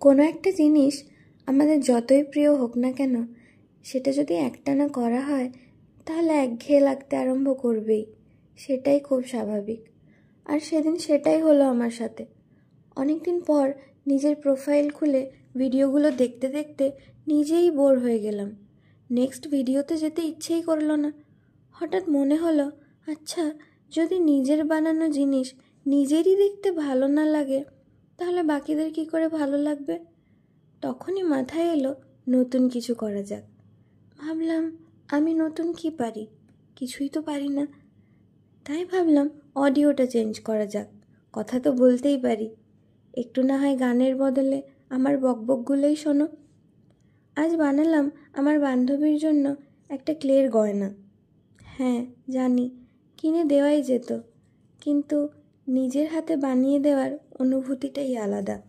কোনো একটা জিনিস আমাদের যতই প্রিয় হোক না কেন, সেটা যদি একটানা করা হয় তাহলে একঘেয়ে লাগতে আরম্ভ করবেই। সেটাই খুব স্বাভাবিক। আর সেদিন সেটাই হলো আমার সাথে। অনেক দিন পর নিজের প্রোফাইল খুলে ভিডিওগুলো দেখতে দেখতে নিজেই বোর হয়ে গেলাম। নেক্সট ভিডিওতে যেতে ইচ্ছেই করলো না। হঠাৎ মনে হলো, আচ্ছা, যদি নিজের বানানো জিনিস নিজেরই দেখতে ভালো না লাগে তাহলে বাকিদের কি করে ভালো লাগবে? তখনই মাথায় এলো নতুন কিছু করা যাক। ভাবলাম, আমি নতুন কি পারি? কিছুই তো পারি না। তাই ভাবলাম অডিওটা চেঞ্জ করা যাক। কথা তো বলতেই পারি, একটু না হয় গানের বদলে আমার বকবকগুলোই শোনো। আজ বানালাম আমার বান্ধবীর জন্য একটা ক্লের গয়না। হ্যাঁ, জানি কিনে দেওয়াই যেত, কিন্তু নিজের হাতে বানিয়ে দেওয়ার অনুভূতিটাই আলাদা।